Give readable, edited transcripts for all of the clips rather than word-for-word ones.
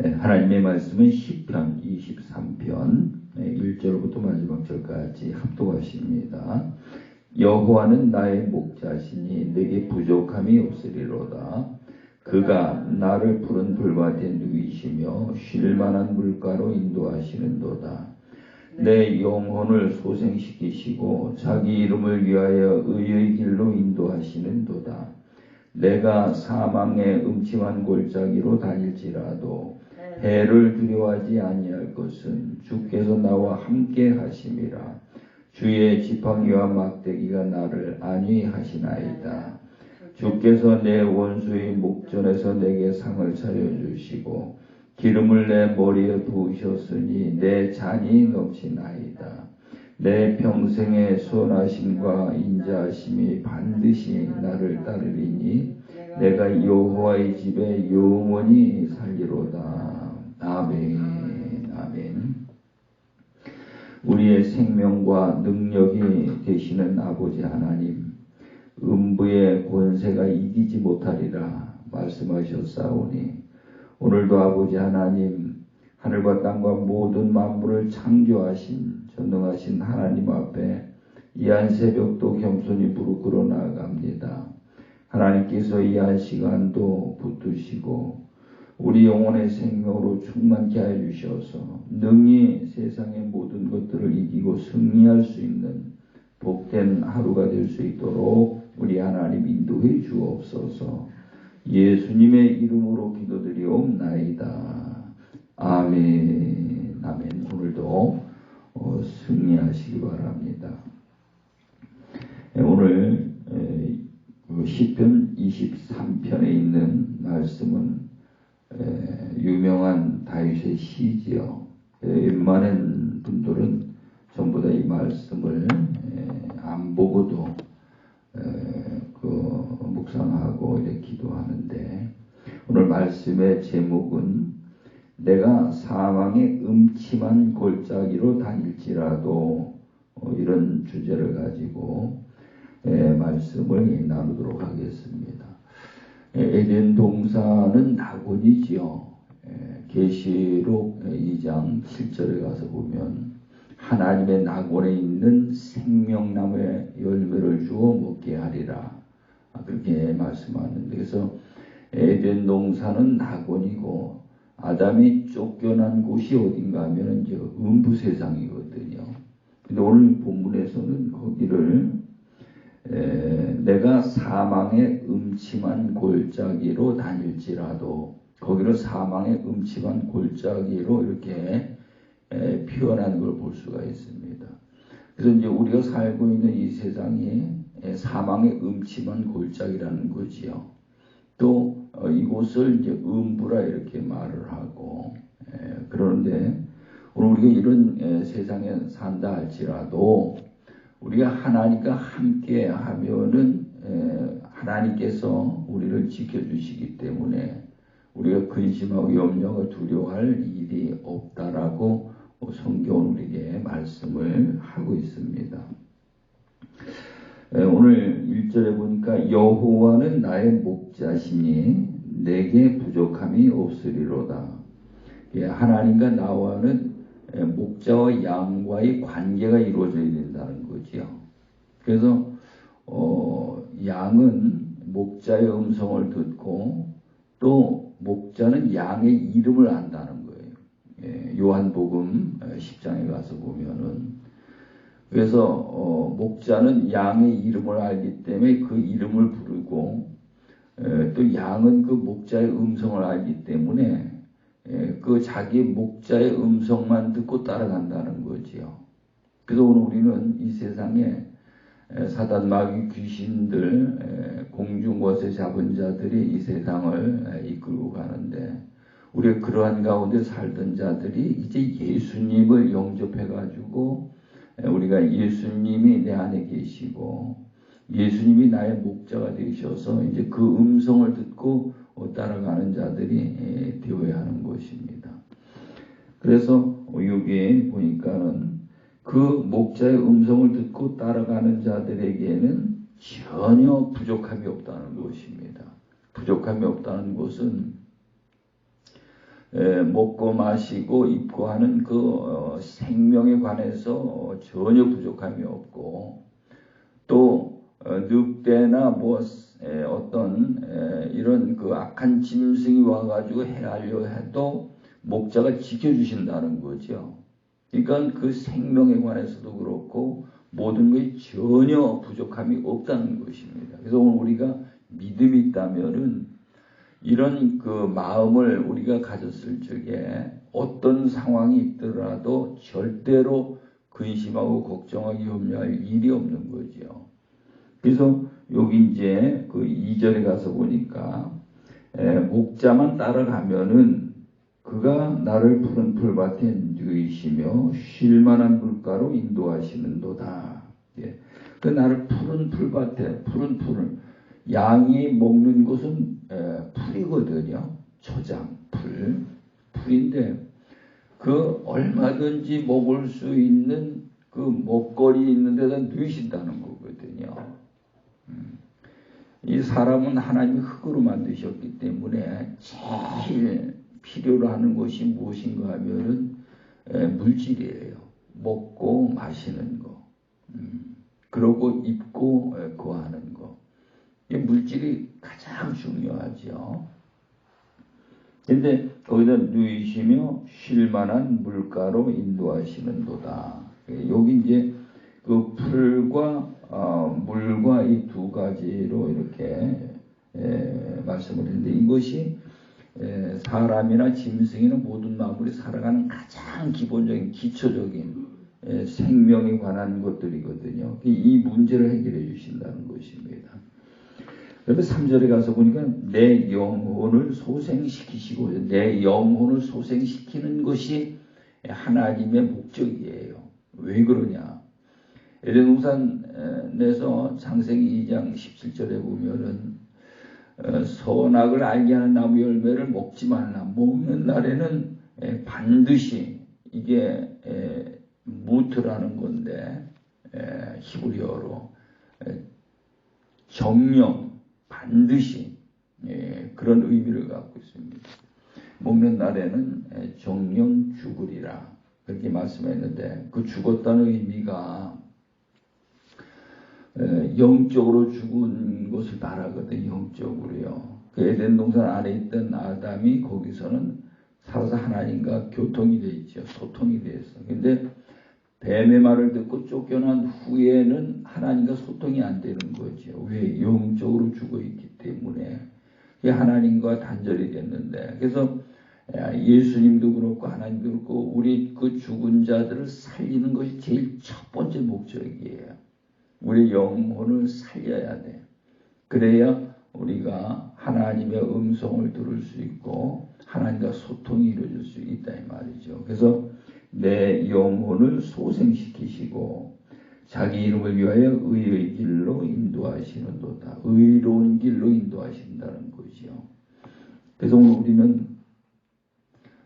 하나님의 말씀은 시편 23편 1절부터 마지막 절까지 합독하십니다. 여호와는 나의 목자시니 내게 부족함이 없으리로다. 그가 나를 푸른 풀밭에 누이시며 쉴만한 물가로 인도하시는도다. 내 영혼을 소생시키시고 자기 이름을 위하여 의의 길로 인도하시는도다. 내가 사망의 음침한 골짜기로 다닐지라도 해를 두려워하지 아니할 것은 주께서 나와 함께 하심이라. 주의 지팡이와 막대기가 나를 안위하시나이다. 주께서 내 원수의 목전에서 내게 상을 차려주시고 기름을 내 머리에 부으셨으니 내 잔이 넘치나이다. 내 평생의 선하심과 인자하심이 반드시 나를 따르리니 내가 여호와의 집에 영원히 살리로다. 아멘. 아멘. 우리의 생명과 능력이 되시는 아버지 하나님, 음부의 권세가 이기지 못하리라 말씀하셨사오니 오늘도 아버지 하나님, 하늘과 땅과 모든 만물을 창조하신 전능하신 하나님 앞에 이 한 새벽도 겸손히 무릎 꿇어 나아갑니다. 하나님께서 이 한 시간도 붙드시고 우리 영혼의 생명으로 충만케 하여 주셔서 능히 세상의 모든 것들을 이기고 승리할 수 있는 복된 하루가 될 수 있도록 우리 하나님 인도해 주옵소서. 예수님의 이름으로 기도드리옵나이다. 아멘. 아멘. 오늘도 승리하시기 바랍니다. 오늘 시편 23편에 있는 말씀은 유명한 다윗의 시지요. 웬만한 분들은 전부 다 이 말씀을 안 보고도 묵상하고 이렇게 기도하는데, 오늘 말씀의 제목은 내가 사망의 음침한 골짜기로 다닐지라도 이런 주제를 가지고 말씀을 나누도록 하겠습니다. 에덴 동산은 낙원이지요. 계시록 2장 7절에 가서 보면 하나님의 낙원에 있는 생명나무의 열매를 주어 먹게 하리라, 그렇게 말씀하는데, 그래서 에덴 동산은 낙원이고 아담이 쫓겨난 곳이 어딘가 하면 이제 음부 세상이거든요. 근데 오늘 본문에서는 거기를 내가 사망의 음침한 골짜기로 다닐지라도, 거기를 사망의 음침한 골짜기로 이렇게 표현한 걸 볼 수가 있습니다. 그래서 이제 우리가 살고 있는 이 세상이 사망의 음침한 골짜기라는 거지요. 또 이곳을 이제 음부라 이렇게 말을 하고, 그러는데 오늘 우리가 이런 세상에 산다 할지라도 우리가 하나님과 함께 하면은 하나님께서 우리를 지켜주시기 때문에 우리가 근심하고 염려하고 두려워할 일이 없다라고 성경은 우리에게 말씀을 하고 있습니다. 오늘 1절에 보니까 여호와는 나의 목자시니 내게 부족함이 없으리로다. 하나님과 나와는 목자와 양과의 관계가 이루어져야 된다는 거지요. 그래서 양은 목자의 음성을 듣고 또 목자는 양의 이름을 안다는 거예요. 요한복음 10장에 가서 보면은, 그래서 목자는 양의 이름을 알기 때문에 그 이름을 부르고, 또 양은 그 목자의 음성을 알기 때문에 그 자기 목자의 음성만 듣고 따라간다는 거지요. 그래서 오늘 우리는 이 세상에 사단 마귀 귀신들 공중것에 잡은 자들이 이 세상을 이끌고 가는데, 우리가 그러한 가운데 살던 자들이 이제 예수님을 영접해 가지고 우리가 예수님이 내 안에 계시고 예수님이 나의 목자가 되셔서 이제 그 음성을 듣고 따라가는 자들이 되어야 하는 것입니다. 그래서 여기에 보니까는 그 목자의 음성을 듣고 따라가는 자들에게는 전혀 부족함이 없다는 것입니다. 부족함이 없다는 것은 먹고 마시고 입고 하는 그 생명에 관해서 전혀 부족함이 없고 또 늑대나 뭐 어떤 이런 그 악한 짐승이 와가지고 해하려 해도 목자가 지켜주신다는 거죠. 그러니까 그 생명에 관해서도 그렇고 모든 것이 전혀 부족함이 없다는 것입니다. 그래서 오늘 우리가 믿음이 있다면은 이런 그 마음을 우리가 가졌을 적에 어떤 상황이 있더라도 절대로 근심하고 걱정하기 염려할 일이 없는 거죠. 그래서 여기 이제 그 2절에 가서 보니까 목자만 따라가면은 그가 나를 푸른 풀밭에 누이시며 쉴만한 물가로 인도하시는도다. 예. 그 나를 푸른 풀밭에 푸른 풀을 양이 먹는 곳은 풀이거든요. 초장 풀인데 그 얼마든지 먹을 수 있는 그 먹거리 있는 데다 누이신다는 거거든요. 이 사람은 하나님이 흙으로 만드셨기 때문에 제일 필요로 하는 것이 무엇인가 하면은 물질이에요. 먹고 마시는 거, 그러고 입고 거하는 거. 이 물질이 가장 중요하죠. 근데 거기다 누이시며 쉴만한 물가로 인도하시는도다. 여기 이제 그 풀과 물과 이 두 가지로 이렇게 말씀을 했는데 이것이 사람이나 짐승이나 모든 만물이 살아가는 가장 기본적인 기초적인 생명에 관한 것들이거든요. 이 문제를 해결해 주신다는 것입니다. 그래서 3절에 가서 보니까 내 영혼을 소생시키시고 내 영혼을 소생시키는 것이 하나님의 목적이에요. 왜 그러냐? 에덴 동산에서 창세기 2장 17절에 보면은 선악을 알게 하는 나무 열매를 먹지 말라. 먹는 날에는 반드시 이게 무트라는 건데 히브리어로 정령 반드시 그런 의미를 갖고 있습니다. 먹는 날에는 정령 죽으리라 그렇게 말씀했는데 그 죽었다는 의미가 영적으로 죽은 것을 말하거든요. 영적으로요. 그 에덴 동산 안에 있던 아담이 거기서는 살아서 하나님과 교통이 돼 있죠. 소통이 돼 있어. 근데 뱀의 말을 듣고 쫓겨난 후에는 하나님과 소통이 안 되는 거죠. 왜? 영적으로 죽어 있기 때문에. 하나님과 단절이 됐는데. 그래서 예수님도 그렇고 하나님도 그렇고 우리 그 죽은 자들을 살리는 것이 제일 첫 번째 목적이에요. 우리 영혼을 살려야 돼. 그래야 우리가 하나님의 음성을 들을 수 있고 하나님과 소통이 이루어질 수 있다 이 말이죠. 그래서 내 영혼을 소생시키시고 자기 이름을 위하여 의의 길로 인도하시는도다. 의로운 길로 인도하신다는 거죠. 그래서 오늘 우리는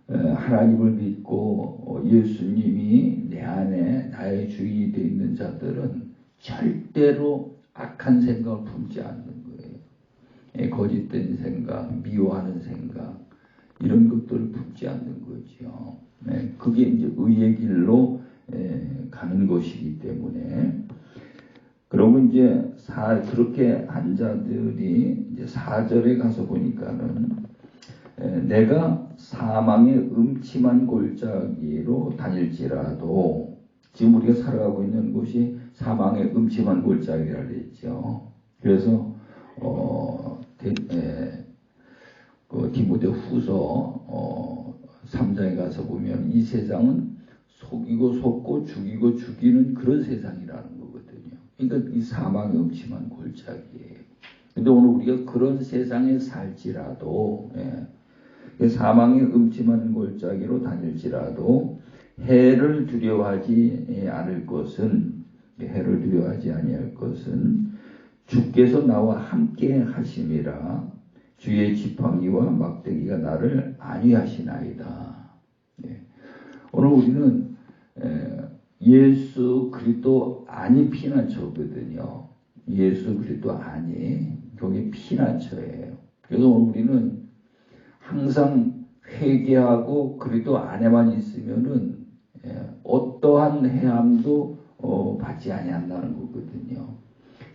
하나님을 믿고 예수님이 내 안에 나의 주인이 되어 있는 자들은 절대로 악한 생각을 품지 않는 거예요. 거짓된 생각, 미워하는 생각 이런 것들을 품지 않는 거죠. 그게 이제 의의 길로 가는 것이기 때문에 그러고 이제 그렇게 한 자들이 이제 4절에 가서 보니까는 내가 사망의 음침한 골짜기로 다닐지라도 지금 우리가 살아가고 있는 곳이 사망의 음침한 골짜기라고 했죠. 그래서 디모데 후서 3장에 가서 보면 이 세상은 속이고 속고 죽이고 죽이는 그런 세상이라는 거거든요. 그러니까 이 사망의 음침한 골짜기예요. 근데 오늘 우리가 그런 세상에 살지라도 사망의 음침한 골짜기로 다닐지라도 해를 두려워하지 않을 것은 해를 두려워하지 아니할 것은 주께서 나와 함께 하심이라 주의 지팡이와 막대기가 나를 안위하시나이다. 오늘 우리는 예수 그리스도 안이 피난처거든요. 예수 그리스도 안이 거기 피난처예요. 그래서 오늘 우리는 항상 회개하고 그래도 안에만 있으면은 어떠한 해함도 받지 아니한다는 거거든요.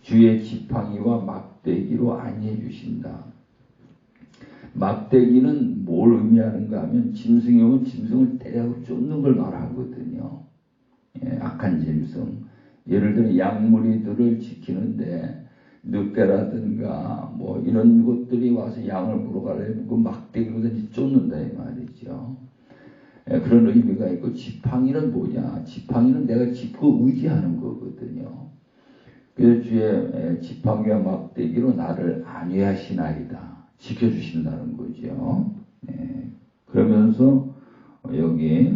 주의 지팡이와 막대기로 안위해 주신다. 막대기는 뭘 의미하는가 하면 짐승이 오면 짐승을 때려 쫓는 걸 말하거든요. 악한 짐승. 예를 들어 양무리들을 지키는데 늑대라든가 뭐 이런 것들이 와서 양을 물어가려면 그 막대기로든지 쫓는다 이 말이죠. 그런 의미가 있고 지팡이는 뭐냐? 지팡이는 내가 짚고 의지하는 거거든요. 그래서 주의 지팡이와 막대기로 나를 안위하시나이다. 지켜주신다는 거죠. 그러면서 여기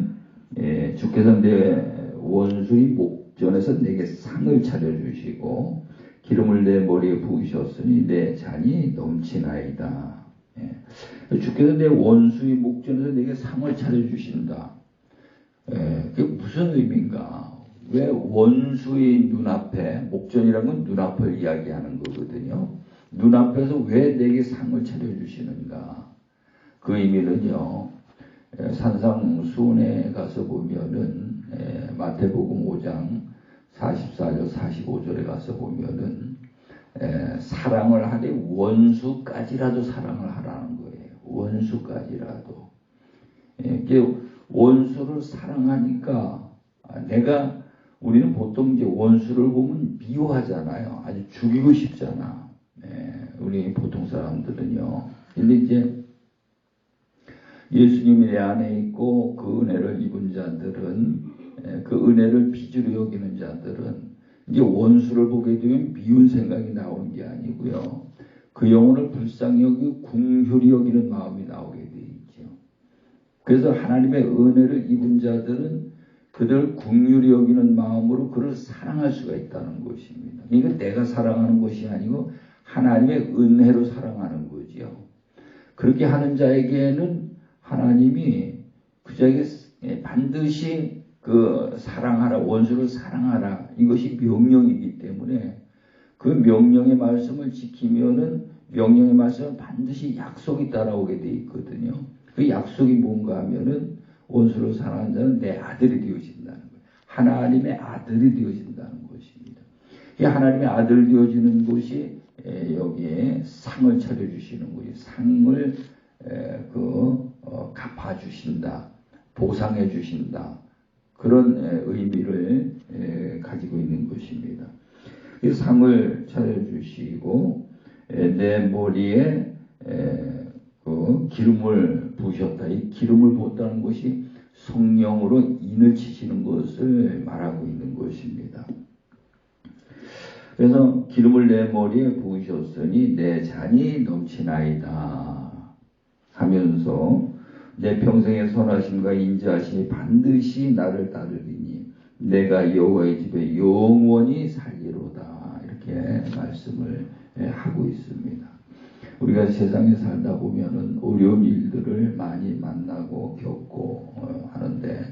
주께서 내 원수의 목전에서 내게 상을 차려주시고 기름을 내 머리에 부으셨으니 내 잔이 넘치나이다. 주께서 내 원수의 목전에서 내게 상을 차려주신다. 그게 무슨 의미인가? 왜 원수의 눈앞에, 목전이라는 건 눈앞을 이야기하는 거거든요. 눈앞에서 왜 내게 상을 차려주시는가? 그 의미는요, 산상수훈에 가서 보면은, 마태복음 5장 44절, 45절에 가서 보면은, 사랑을 하되 원수까지라도 사랑을 하라는 거예요. 원수까지라도. 원수를 사랑하니까 우리는 보통 이제 원수를 보면 미워하잖아요. 아주 죽이고 싶잖아. 우리 보통 사람들은요. 근데 이제 예수님이 내 안에 있고 그 은혜를 입은 자들은, 그 은혜를 빚으로 여기는 자들은 이제 원수를 보게 되면 미운 생각이 나오는 게 아니고요. 그 영혼을 불쌍히 여기고 궁휼히 여기는 마음이 나오게 돼 있죠. 그래서 하나님의 은혜를 입은 자들은 그들 궁휼히 여기는 마음으로 그를 사랑할 수가 있다는 것입니다. 그러니까 내가 사랑하는 것이 아니고 하나님의 은혜로 사랑하는 거지요. 그렇게 하는 자에게는 하나님이 그 자에게 반드시 그 사랑하라, 원수를 사랑하라, 이것이 명령이기 때문에 그 명령의 말씀을 지키면은 명령의 말씀은 반드시 약속이 따라오게 돼 있거든요. 그 약속이 뭔가 하면은 원수를 사랑하는 자는 내 아들이 되어진다는 거예요. 하나님의 아들이 되어진다는 것입니다. 이 하나님의 아들 되어지는 것이 여기에 상을 차려주시는 거예요. 상을 갚아주신다, 보상해주신다, 그런 의미를 가지고 있는 것입니다. 이 상을 차려주시고 내 머리에 그 기름을 부으셨다. 이 기름을 부었다는 것이 성령으로 인을 치시는 것을 말하고 있는 것입니다. 그래서 기름을 내 머리에 부으셨으니 내 잔이 넘치나이다 하면서 내 평생의 선하심과 인자하심이 반드시 나를 따르리니 내가 여호와의 집에 영원히 살리로다. 이렇게 말씀을 하고 있습니다. 우리가 세상에 살다 보면은 어려운 일들을 많이 만나고 겪고 하는데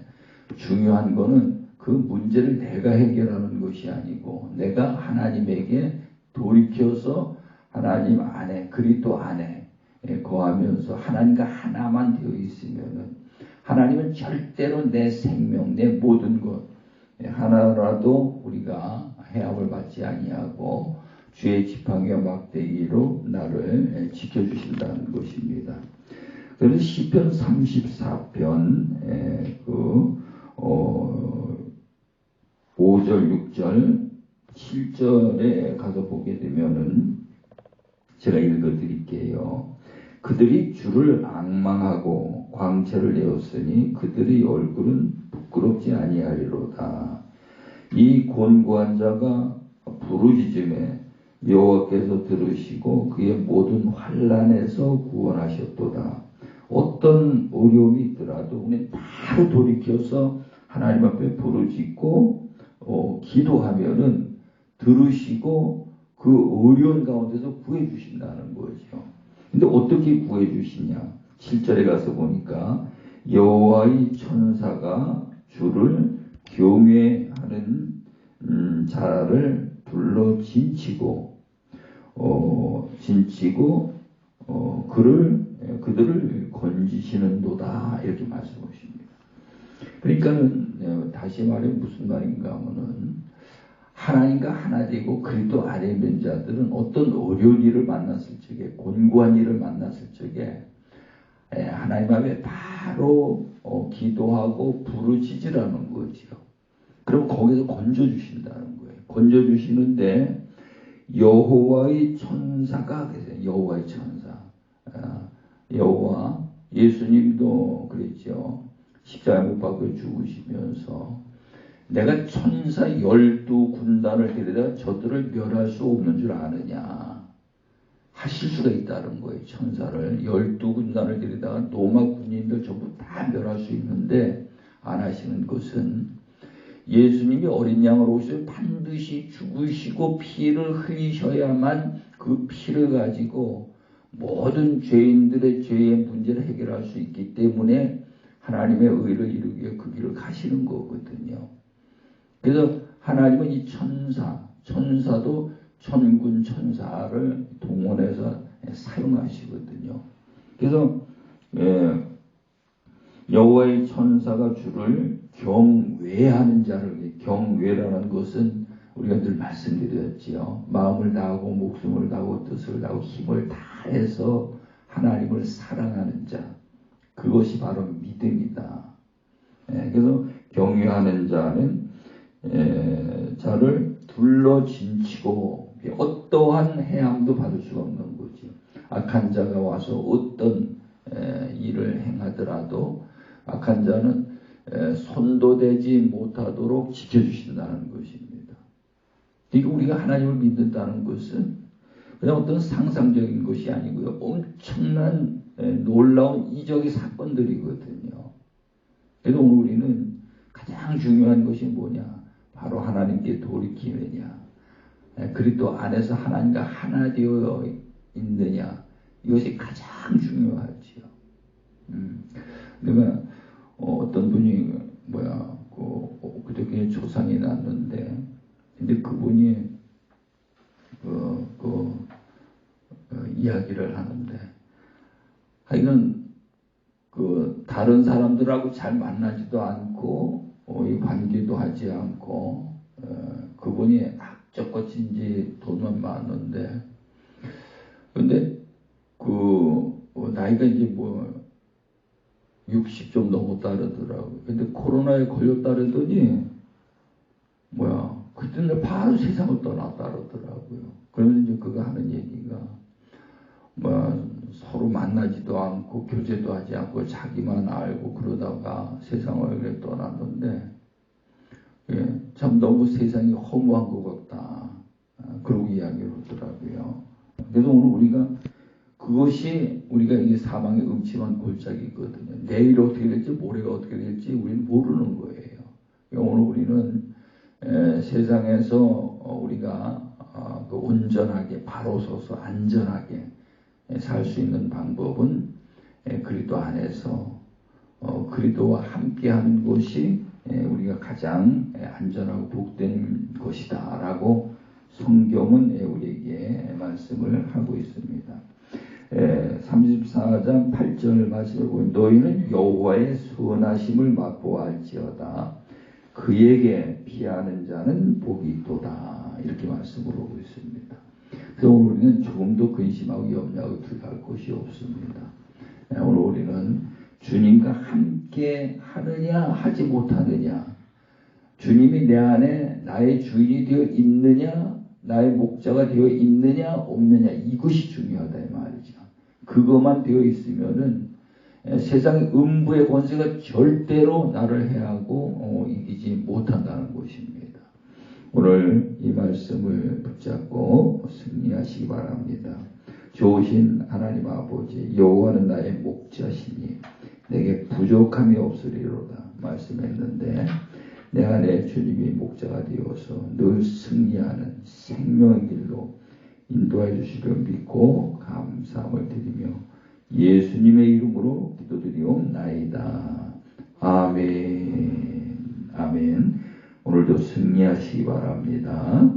중요한 거는 그 문제를 내가 해결하는 것이 아니고 내가 하나님에게 돌이켜서 하나님 안에, 그리스도 안에 거하면서 하나님과 하나만 되어 있으면은 하나님은 절대로 내 생명, 내 모든 것 하나라도 우리가 해함을 받지 아니하고 주의 지팡이와 막대기로 나를 지켜주신다는 것입니다. 그래서 시편 34편 5절, 6절, 7절에 가서 보게 되면은 제가 읽어드릴게요. 그들이 주를 앙망하고 광채를 내었으니 그들의 얼굴은 부끄럽지 아니하리로다. 이 곤고한 자가 부르짖음에 여호와께서 들으시고 그의 모든 환난에서 구원하셨도다. 어떤 어려움이 있더라도 우리는 바로 돌이켜서 하나님 앞에 부르짖고 기도하면은 들으시고 그 어려운 가운데서 구해 주신다는 거죠. 근데 어떻게 구해 주시냐? 7절에 가서 보니까 여호와의 천사가 주를 경외하는 자를 불러 진치고 그를 그들을 건지시는도다 이렇게 말씀하십니다. 그러니까는 다시 말해 무슨 말인가 하면은 하나님과 하나 되고 그리스도 안에 있는 자들은 어떤 어려운 일을 만났을 적에 곤고한 일을 만났을 적에 하나님 앞에 바로 기도하고 부르짖으라는 거지요. 그럼 거기서 건져주신다는 거예요. 건져주시는데 여호와의 천사가 계세요. 여호와의 천사. 여호와 예수님도 그랬죠. 십자가에 못 박혀 죽으시면서 내가 천사 12군단을 데려다 저들을 멸할 수 없는 줄 아느냐 하실 수가 있다는 거예요. 천사를 12군단을 데려다가 로마 군인들 전부 다 멸할 수 있는데 안 하시는 것은 예수님이 어린 양으로 오셔서 반드시 죽으시고 피를 흘리셔야만 그 피를 가지고 모든 죄인들의 죄의 문제를 해결할 수 있기 때문에 하나님의 의를 이루기 위해 그 길을 가시는 거거든요. 그래서 하나님은 이 천사도 천군 천사를 동원해서 사용하시거든요. 그래서 여호와의 천사가 주를 경외하는 자를, 경외라는 것은 우리가 늘 말씀드렸지요. 마음을 다하고 목숨을 다하고 뜻을 다하고 힘을 다해서 하나님을 사랑하는 자, 그것이 바로 믿음이다. 그래서 경외하는 자는 자를 둘러 진치고 어떠한 해함도 받을 수가 없는 거죠. 악한 자가 와서 어떤 일을 행하더라도 악한 자는 손도 대지 못하도록 지켜주신다는 것입니다. 그러니까 우리가 하나님을 믿는다는 것은 그냥 어떤 상상적인 것이 아니고요. 엄청난 놀라운 이적의 사건들이거든요. 그래서 오늘 우리는 가장 중요한 것이 뭐냐? 바로 하나님께 돌이키느냐, 그리스도 안에서 하나님과 하나 되어 있느냐, 이것이 가장 중요하지요. 내가 어떤 분이 그저께 조상이 났는데, 근데 그분이 이야기를 하는데, 하여간 다른 사람들하고 잘 만나지도 않고 관계도 하지 않고 그분이 악적거친지 돈만 많은데 근데 나이가 이제 60 좀 넘었다 그러더라고요. 근데 코로나에 걸렸다 그러더니 그때 바로 세상을 떠났다 그러더라고요. 그러면 이제 그가 하는 얘기가 서로 만나지도 않고 교제도 하지 않고 자기만 알고 그러다가 세상을 그래 떠났는데 참 너무 세상이 허무한 것 같다. 그러고 이야기를 하더라고요. 그래서 오늘 우리가 그것이 우리가 이 사망의 음침한 골짜기거든요. 내일 어떻게 될지 모레가 어떻게 될지 우리는 모르는 거예요. 오늘 우리는 세상에서 우리가 온전하게 바로 서서 안전하게 살 수 있는 방법은 그리스도 안에서 그리스도와 함께하는 것이 우리가 가장 안전하고 복된 것이다 라고 성경은 우리에게 말씀을 하고 있습니다. 34장 8절 말씀을 보면 너희는 여호와의 선하심을 맛보아할지어다 그에게 피하는 자는 복이 있도다 이렇게 말씀을 하고 있습니다. 그래서 오늘 우리는 조금도 근심하고 염려하고 두려워할 것이 없습니다. 오늘 우리는 주님과 함께 하느냐 하지 못하느냐, 주님이 내 안에 나의 주인이 되어 있느냐 나의 목자가 되어 있느냐 없느냐, 이것이 중요하다 이 말이죠. 그것만 되어 있으면은 세상의 음부의 권세가 절대로 나를 해하고 이기지 못한다는 것입니다. 오늘 이 말씀을 붙잡고 승리하시기 바랍니다. 좋으신 하나님 아버지, 여호와는 나의 목자시니 내게 부족함이 없으리로다 말씀했는데, 내 안에 주님이 목자가 되어서 늘 승리하는 생명의 길로 인도해 주시려 믿고 감사함을 드리며 예수님의 이름으로 기도드리옵나이다. 아멘. 아멘. 오늘도 승리하시기 바랍니다.